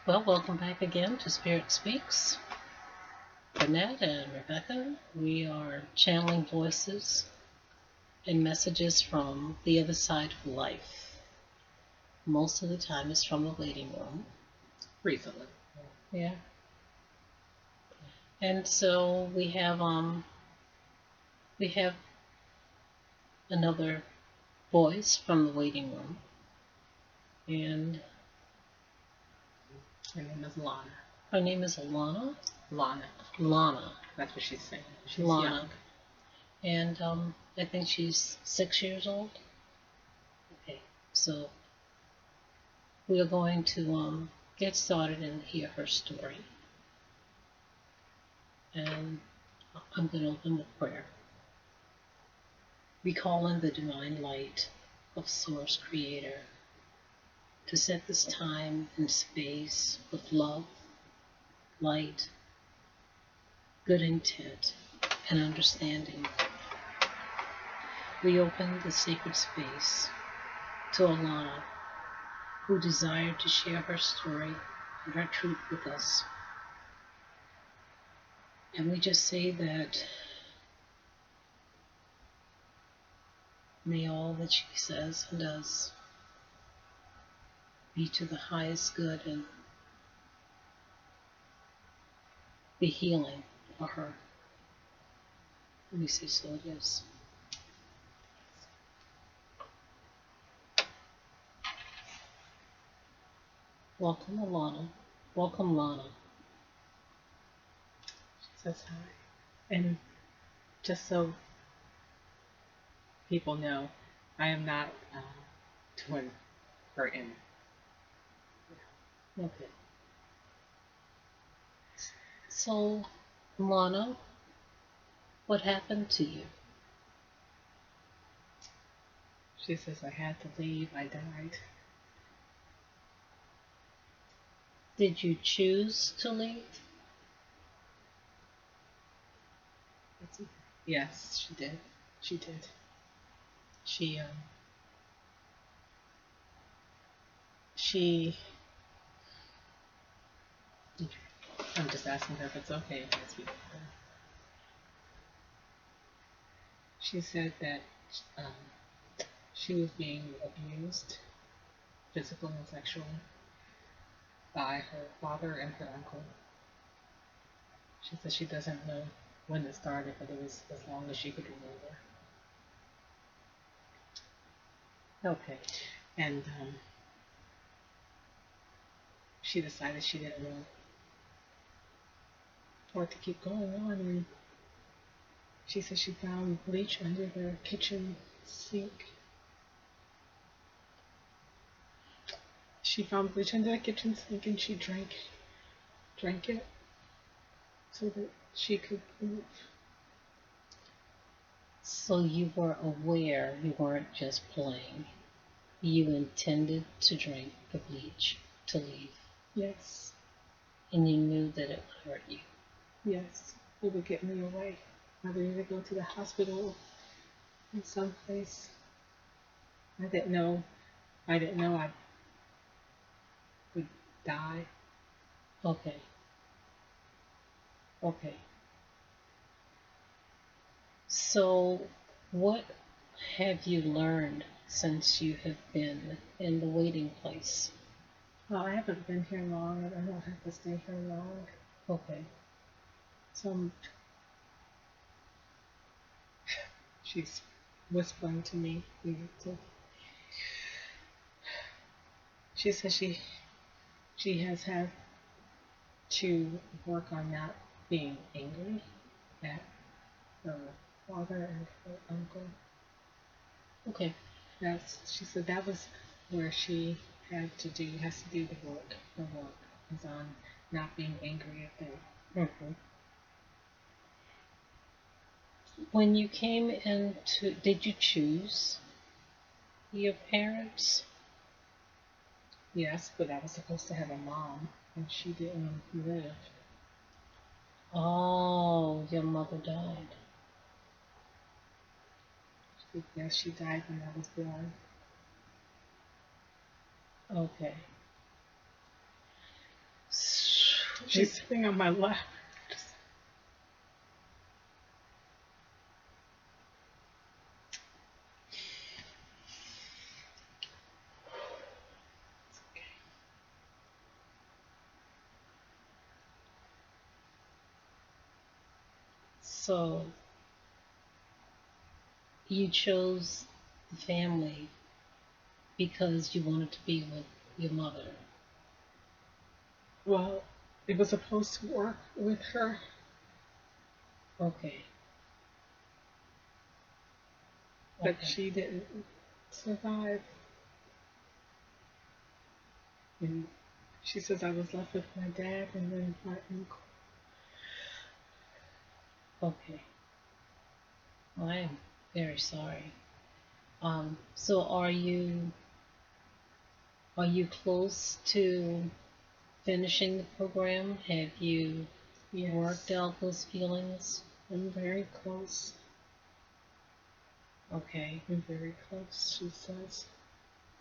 Well, welcome back again to Spirit Speaks. Burnett and Rebecca, we are channeling voices and messages from the other side of life. Most of the time it's from the waiting room. Recently. Yeah. And so we have another voice from the waiting room. And Her name is Lana. her name is Lana. Lana. Lana. That's what she's saying. She's Lana. young. And I think she's 6 years old. Okay. So we are going to get started and hear her story. And I'm going to open with prayer. We call in the divine light of Source Creator to set this time and space with love, light, good intent, and understanding. We open the sacred space to Alana, who desired to share her story and her truth with us. And we just say that may all that she says and does be to the highest good and be healing for her. And we say so it is. Welcome, Alana. Welcome, Lana. She says hi. And just so people know, I am not doing her in. Okay. So, Lana, what happened to you? She says I had to leave. I died. Did you choose to leave? Yes, she did. She did. She I'm just asking her if it's okay if I speak with her. She said that she was being abused, physically and sexually, by her father and her uncle. She said she doesn't know when it started, but it was as long as she could remember. Okay. And she decided she didn't want for it to keep going on. And she said she found bleach under the kitchen sink. She found bleach under the kitchen sink and she drank it so that she could move. So you were aware, you weren't just playing. You intended to drink the bleach to leave. Yes. And you knew that it would hurt you. Yes. It would get me away. I would either go to the hospital in some place. I didn't know I would die. Okay. Okay. So what have you learned since you have been in the waiting place? Well, I haven't been here long and I don't have to stay here long. Okay. So she's whispering to me. She says she has had to work on not being angry at her father and her uncle. Okay. She said that was where she has to do the work. The work is on not being angry at them. Mm-hmm. When you came into, did you choose your parents? Yes, but I was supposed to have a mom, and she didn't live. Oh, your mother died. Yes, she died when I was born. Okay. She's sitting on my lap. Just, it's okay. So you chose the family because you wanted to be with your mother. Well, it was supposed to work with her, Okay. but Okay. she didn't survive. And she says I was left with my dad and then my uncle. Okay. Well, I am very sorry. So are you close to finishing the program? Have you worked Yes, out those feelings? I'm very close. Okay. I'm very close, she says.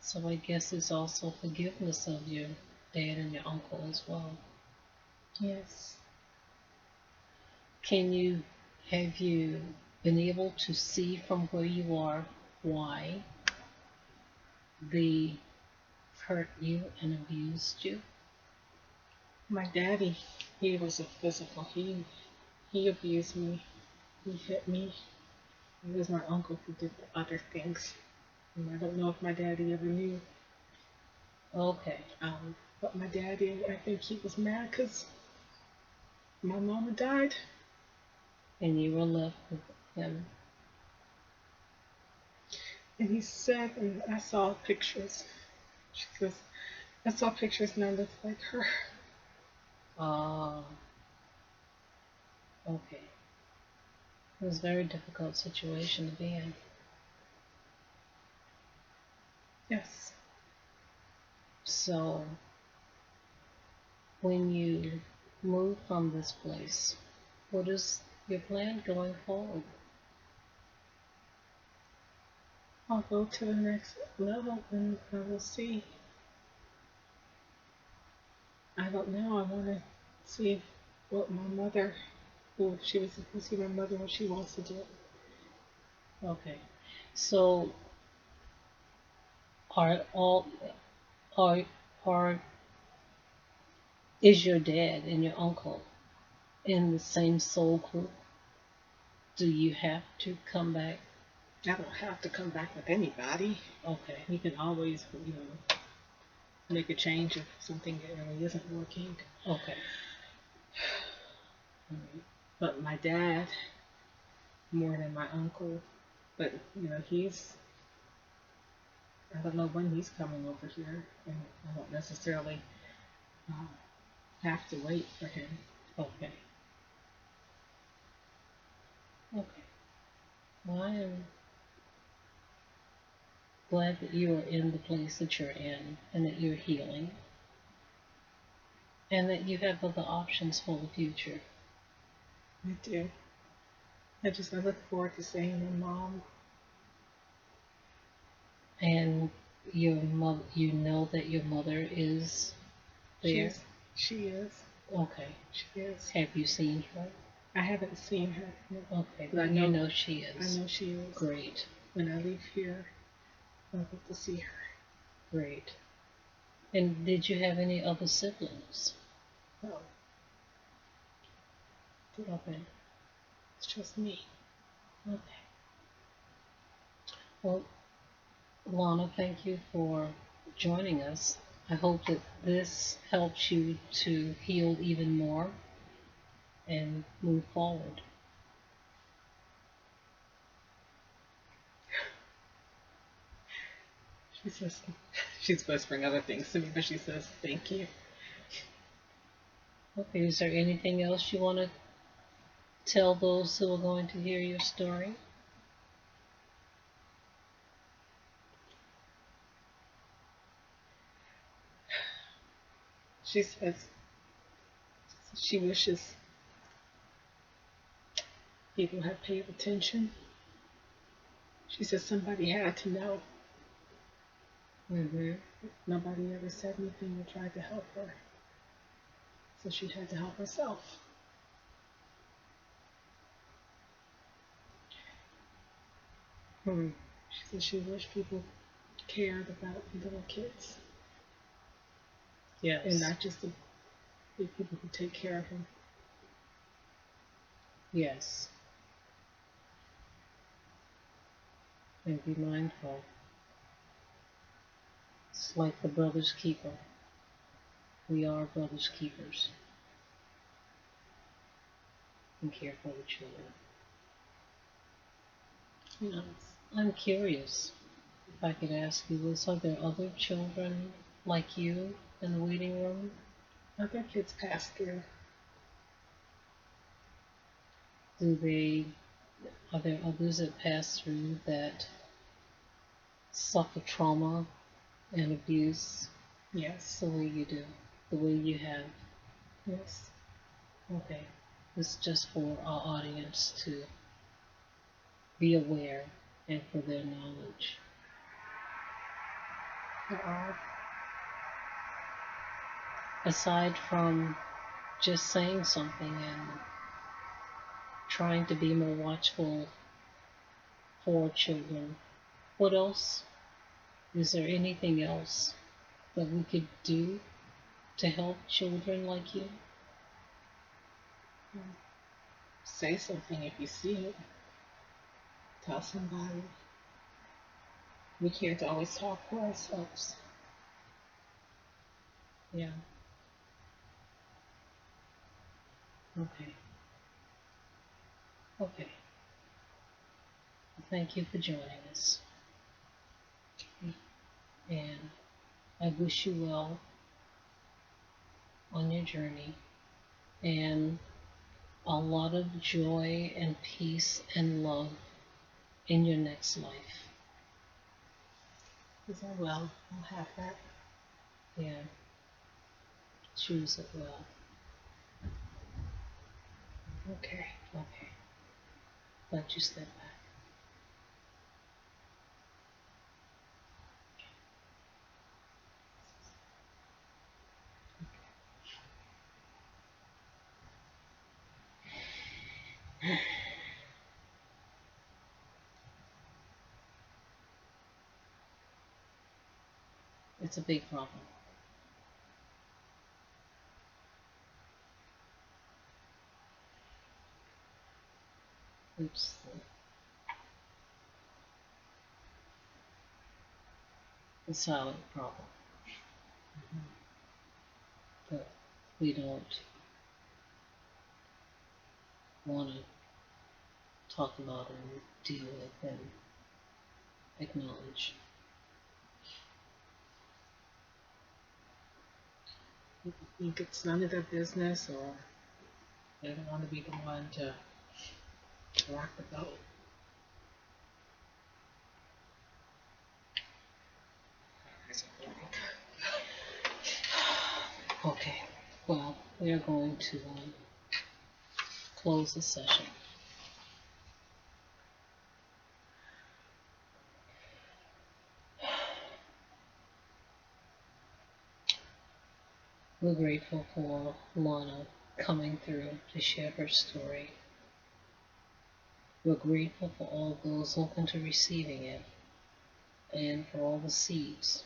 So I guess it's also forgiveness of your dad and your uncle as well. Yes. Have you been able to see from where you are why they hurt you and abused you? My daddy, he was a physical. He abused me. He hit me. It was my uncle who did the other things. And I don't know if my daddy ever knew. Okay. But my daddy, I think he was mad because my mama died. And you were left with him. And he said, and I saw pictures. She says, I saw pictures and I looked like her. Ah, okay. It was a very difficult situation to be in. Yes. So, when you move from this place, what is your plan going forward? I'll go to the next level and I will see. I don't know. I want to see what my mother, who she was supposed to be my mother, what she wants to do. Okay. So, are all are are is your dad and your uncle in the same soul group? Do you have to come back? I don't have to come back with anybody. Okay. You can always, make a change if something really isn't working. Okay. But my dad, more than my uncle, but I don't know when he's coming over here, and I don't necessarily uh, have to wait for him. Okay. Okay. Well, I am glad that you are in the place that you're in and that you're healing and that you have other options for the future. I do. I look forward to seeing my mom. And your mother, you know that your mother is there? She is. Okay. She is. Have you seen her? I haven't seen her. No. Okay, But but you know she I is. know she is. Great. When I leave here, I'll get to see her. Great. And did you have any other siblings? No, Okay. it's just me. Okay. Well, Lana, thank you for joining us. I hope that this helps you to heal even more and move forward. She says she's whispering other things to me, but she says thank you. Okay, is there anything else you want to tell those who are going to hear your story? She says she wishes people had paid attention. She says somebody had to know. Mm-hmm. Nobody ever said anything or tried to help her. So she had to help herself. Hmm. She said she wished people cared about little kids Yes. and not just the big people who take care of them. Yes. And be mindful. It's like the brother's keeper. We are brother's keepers. And care for the children. Yes. I'm curious, if I could ask you this, are there other children like you in the waiting room? Other kids pass through. Are there others that pass through that suffer trauma and abuse Yes. the way you do, the way you have? Yes. Okay. This is just for our audience to be aware and for their knowledge. There are. Aside from just saying something and trying to be more watchful for children, what else? Is there anything else that we could do to help children like you? Say something if you see it. Tell somebody. We can't always talk for ourselves. Yeah. Okay. Okay. Thank you for joining us. And I wish you well on your journey and a lot of joy and peace and love in your next life. Because I will. I'll have that. Yeah. Choose it well. Okay. Okay. Let you step back. It's a big problem. It's a silent problem. But we don't want to talk about it and deal with and acknowledge. People think it's none of their business or they don't want to be the one to rock the boat. Okay. Well, we are going to close the session. We're grateful for Lana coming through to share her story. We're grateful for all those open to receiving it and for all the seeds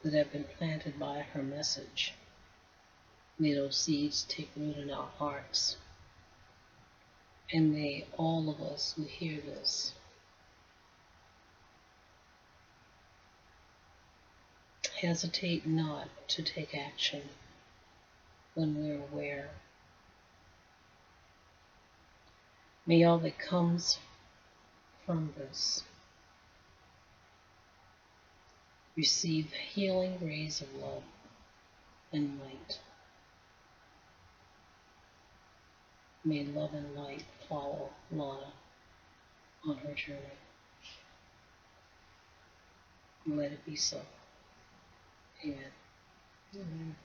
that have been planted by her message. May those seeds take root in our hearts. And may all of us who hear this hesitate not to take action when we're aware. May all that comes from this receive healing rays of love and light. May love and light follow Lana on her journey. Let it be so. Amen. Amen.